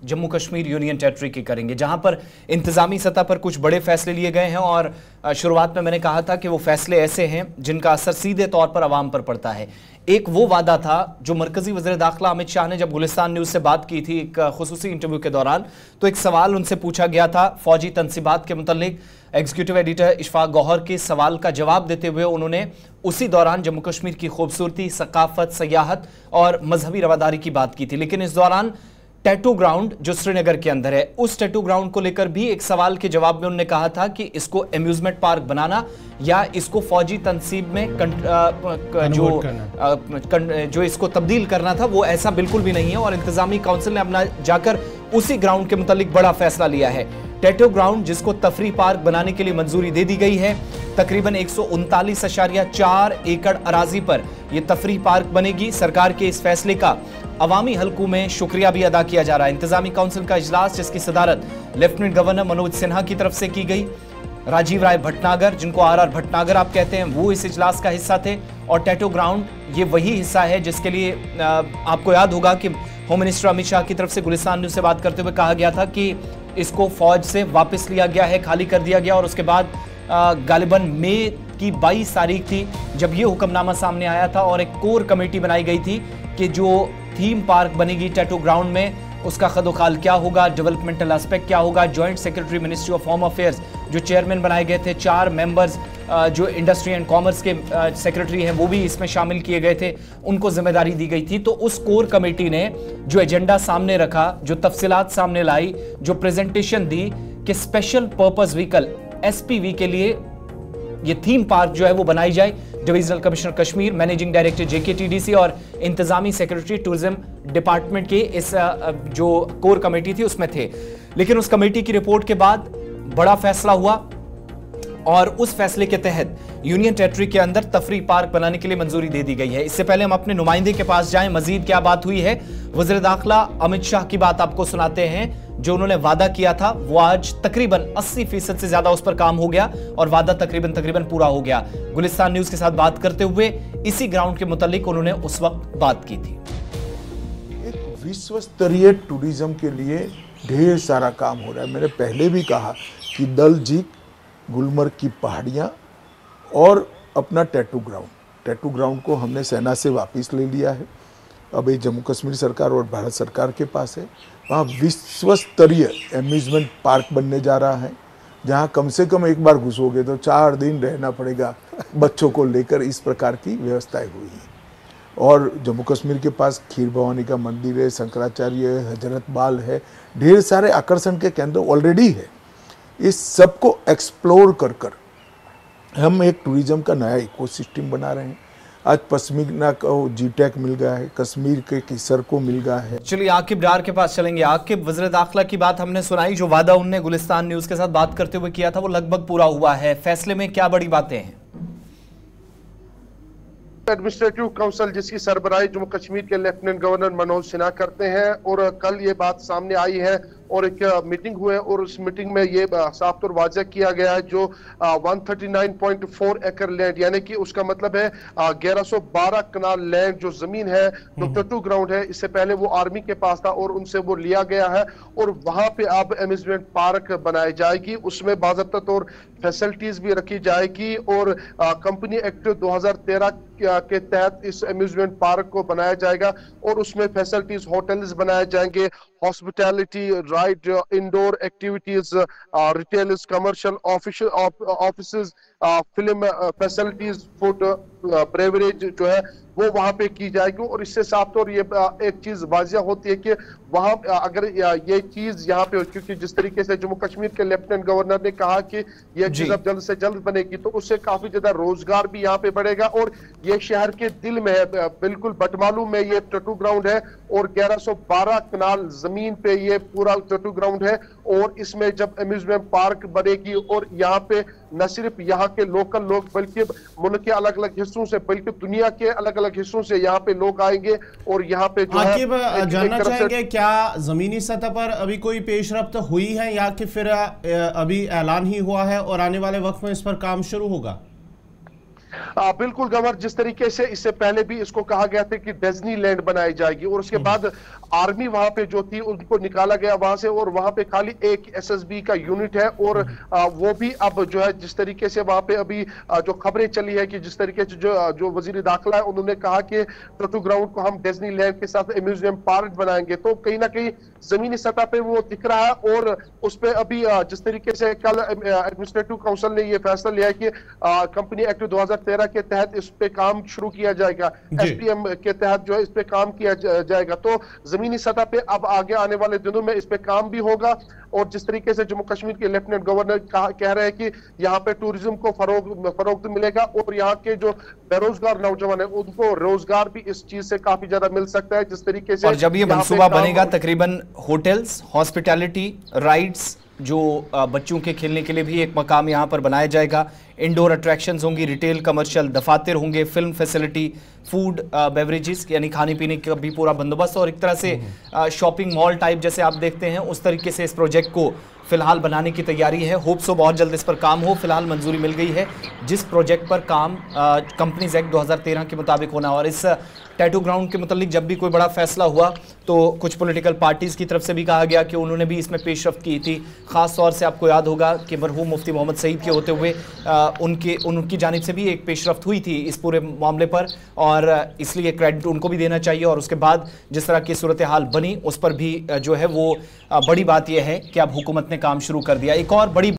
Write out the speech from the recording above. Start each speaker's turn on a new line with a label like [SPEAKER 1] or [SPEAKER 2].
[SPEAKER 1] Jammu Kashmir union territory की करेंगे, जहां पर इंतजामी सतह पर कुछ बड़े फैसले लिए गए हैं। और शुरुआत में मैंने कहा था कि वो फैसले ऐसे हैं जिनका असर सीधे तौर पर आवाम पर पड़ता है। एक वो वादा था जो मरकजी वज़ीर दाखिला अमित शाह ने जब गुलिस्तान न्यूज़ से बात की थी एक खुसूसी इंटरव्यू के दौरान, तो एक सवाल उनसे पूछा गया था फौजी तनसीबात के मुतल्लिक। एग्जीक्यूटिव एडिटर इशफाक गौहर के सवाल का जवाब देते हुए उन्होंने उसी दौरान जम्मू कश्मीर की खूबसूरती, सकाफत, सयाहत और मजहबी रवादारी की बात की थी। लेकिन इस दौरान टैटू ग्राउंड जो श्रीनगर के अंदर है, उस टैटू ग्राउंड को लेकर भी एक सवाल के जवाब में उन्होंने कहा था कि इसको अम्यूजमेंट पार्क बनाना या इसको फौजी तनसीब में जो इसको तब्दील करना था, वो ऐसा बिल्कुल भी नहीं है। और इंतजामी काउंसिल ने अपना जाकर उसी ग्राउंड के मुतालिक बड़ा फैसला लिया है। टैटू ग्राउंड जिसको तफरी पार्क बनाने के लिए मंजूरी दे दी गई है, तकरीबन 139.4 एकड़ अराजी पर यह तफरी पार्क बनेगी। सरकार के इस फैसले का अवामी हलकों में शुक्रिया भी अदा किया जा रहा है। इंतजामी काउंसिल का इजलास जिसकी सदारत लेफ्टिनेंट गवर्नर मनोज सिन्हा की तरफ से की गई, राजीव राय भटनागर जिनको आर भटनागर आप कहते हैं, वो इस इजलास का हिस्सा थे। और टैटू ग्राउंड ये वही हिस्सा है जिसके लिए आपको याद होगा कि होम मिनिस्टर अमित शाह की तरफ से गुलिस्तान न्यूज़ से बात करते हुए कहा गया था कि इसको फौज से वापस लिया गया है, खाली कर दिया गया। और उसके बाद गालिबन मई की 22 तारीख थी जब ये हुक्मनामा सामने आया था और एक कोर कमेटी बनाई गई थी कि जो थीम पार्क बनेगी टैटू ग्राउंड में, उसका खदोखाल क्या होगा, डेवलपमेंटल एस्पेक्ट क्या होगा। Joint secretary ministry of home affairs जो चेयरमैन बनाए गए थे, 4 मेंबर्स जो इंडस्ट्री एंड कॉमर्स के सेक्रेटरी हैं वो भी इसमें शामिल किए गए थे, उनको जिम्मेदारी दी गई थी। तो उस कोर कमेटी ने जो एजेंडा सामने रखा, जो तफसीलात सामने लाई, जो प्रेजेंटेशन दी कि स्पेशल पर्पस व्हीकल SPV के लिए ये थीम पार्क जो है वो बनाई जाए। Divisional commissioner Kashmir, managing director JKTDC और इंतजामी सेक्रेटरी टूरिज्म डिपार्टमेंट के इस जो कोर कमेटी थी उसमें थे। लेकिन उस कमेटी की रिपोर्ट के बाद बड़ा फैसला हुआ और उस फैसले के तहत यूनियन टेरिटरी के अंदर तफरी पार्क बनाने के लिए मंजूरी दे दी गई है। इससे पहले हम अपने नुमाइंदे के पास जाएं, मजीद क्या बात हुई है। वज़ीर दाखिला अमित शाह की बात आपको सुनाते हैं। जो उन्होंने वादा किया था वो आज तकरीबन 80% से ज्यादा उस पर काम हो गया और वादा तकरीबन पूरा हो गया। गुलिस्तान न्यूज़ के साथ बात करते हुए इसी ग्राउंड के मुतालिक उन्होंने उस वक्त बात की थी।
[SPEAKER 2] एक विश्व स्तरीय टूरिज्म के लिए ढेर सारा काम हो रहा है। मैंने पहले भी कहा कि दल झील, गुलमर्ग की पहाड़ियाँ और अपना टैटू ग्राउंड को हमने सेना से वापस ले लिया है। अब ये जम्मू कश्मीर सरकार और भारत सरकार के पास है। वहाँ विश्व स्तरीय अम्यूजमेंट पार्क बनने जा रहा है, जहाँ कम से कम एक बार घुसोगे तो 4 दिन रहना पड़ेगा बच्चों को लेकर। इस प्रकार की व्यवस्थाएं हुई हैं। और जम्मू कश्मीर के पास खीर भवानी का मंदिर है, शंकराचार्य है, हजरत बाल है, ढेर सारे आकर्षण के केंद्र ऑलरेडी है। इस सब को एक्सप्लोर कर हम एक टूरिज्म का नया इकोसिस्टम बना रहे हैं। आज पश्मीना को GTAC मिल गया है, कश्मीर के केसर को मिल गया है।
[SPEAKER 1] चलिए आकिब डार के पास चलेंगे। आकिब, वज़ीर दाखिला की बात हमने सुनाई, जो वादा उनने गुलिस्तान न्यूज़ के साथ बात करते हुए किया था वो लगभग पूरा हुआ है। फैसले में क्या बड़ी बातें हैं?
[SPEAKER 3] एडमिनिस्ट्रेटिव काउंसिल जिसकी सरबराही जम्मू कश्मीर के लेफ्टिनेंट गवर्नर मनोज सिन्हा करते हैं, और कल ये बात सामने आई है और एक मीटिंग हुई है और उस मीटिंग में ये साफ तौर वाज़ेह किया गया है जो 139.4 एकड़ लैंड, यानी कि उसका मतलब है 1112 कनाल लैंड जो जमीन है जो टैटू ग्राउंड है, इससे पहले वो आर्मी के पास था और उनसे वो लिया गया है और वहां पे अब अम्यूजमेंट पार्क बनाई जाएगी। उसमें बाज़ाब्ता तौर फैसिलिटीज भी रखी जाएगी और कंपनी एक्ट 2013 के तहत इस अम्यूजमेंट पार्क को बनाया जाएगा और उसमें फैसिलिटीज, होटल्स बनाए जाएंगे, hospitality, ride, indoor activities, retails, commercial offices, film facilities, food, beverage जो है वो वहां पे की जाएगी। और इससे साफ तौर ये एक चीज वाजिया होती है कि वहां अगर ये चीज यहाँ पे, क्योंकि जिस तरीके से जम्मू कश्मीर के लेफ्टिनेंट गवर्नर ने कहा कि ये चीज अब जल्द से जल्द बनेगी तो उससे काफी ज्यादा रोजगार भी यहाँ पे बढ़ेगा। और ये शहर के दिल में है, बिल्कुल बटमालू में ये टैटू ग्राउंड है और 1112 कनाल जमीन पे ये पूरा टैटू ग्राउंड है। और इसमें जब अम्यूजमेंट पार्क बनेगी और यहाँ पे न सिर्फ यहाँ के लोकल लोग बल्कि मुल्क के अलग अलग हिस्सों से, बल्कि दुनिया के अलग अलग हिस्सों से यहाँ पे लोग आएंगे और यहाँ पे जो है
[SPEAKER 4] जानना चाहेंगे क्या जमीनी सतह पर अभी कोई पेशरफ्त हुई है या कि फिर अभी ऐलान ही हुआ है और आने वाले वक्त में इस पर काम शुरू होगा?
[SPEAKER 3] बिल्कुल गवर्नर, जिस तरीके से इससे पहले भी इसको कहा गया था कि डिज्नीलैंड बनाई जाएगी और उसके बाद आर्मी वहां पे जो थी उनको निकाला गया वहां से और वहां पे खाली एक एसएसबी का यूनिट है और वो भी अब जो है जिस तरीके से वहां पे अभी जो खबरें चली है कि जिस तरीके से जो वजीर दाखिला है उन्होंने कहा कि टैटू ग्राउंड को हम डिज्नीलैंड के साथ म्यूजियम पार्क बनाएंगे, तो कहीं ना कहीं जमीनी सतह पे वो दिख रहा है। और उस पर अभी जिस तरीके से कल एडमिनिस्ट्रेटिव काउंसिल ने ये फैसला लिया है कि कंपनी एक्ट 2013 के तहत इस पे काम शुरू किया जाएगा, एसपीएम के तहत जो है इस पे काम किया जाएगा, तो जमीनी सतह पे अब आगे आने वाले दिनों में इस पे काम भी होगा। और जिस तरीके से जम्मू कश्मीर के लेफ्टिनेंट गवर्नर कह रहे हैं कि यहाँ पे टूरिज्म को फरोग मिलेगा और यहाँ के जो बेरोजगार नौजवान है उनको रोजगार भी इस चीज से काफी ज्यादा मिल सकता है। जिस तरीके से
[SPEAKER 1] और जब ये मंसूबा बनेगा तकरीबन होटल्स, हॉस्पिटैलिटी, राइड्स, जो बच्चों के खेलने के लिए भी एक मकाम यहाँ पर बनाया जाएगा, इंडोर अट्रैक्शंस होंगी, रिटेल कमर्शियल दफातर होंगे, फिल्म फैसिलिटी, फूड बेवरेजेस यानी खाने पीने का भी पूरा बंदोबस्त और एक तरह से शॉपिंग मॉल टाइप जैसे आप देखते हैं उस तरीके से इस प्रोजेक्ट को फिलहाल बनाने की तैयारी है। होप सो बहुत जल्द इस पर काम हो। फिलहाल मंजूरी मिल गई है जिस प्रोजेक्ट पर काम कंपनीज एक्ट 2013 के मुताबिक होना। और इस टैटू ग्राउंड के मुतालिक जब भी कोई बड़ा फैसला हुआ तो कुछ पॉलिटिकल पार्टीज़ की तरफ से भी कहा गया कि उन्होंने भी इसमें पेशरफ्त की थी। ख़ास तौर से आपको याद होगा कि मरहूम मुफ्ती मोहम्मद सईद के होते हुए उनकी जानिब से भी एक पेशरफ्त हुई थी इस पूरे मामले पर और इसलिए क्रेडिट उनको भी देना चाहिए। और उसके बाद जिस तरह की सूरत हाल बनी उस पर भी जो है वो बड़ी बात यह है कि अब हुकूमत ने काम शुरू कर दिया। एक और बड़ी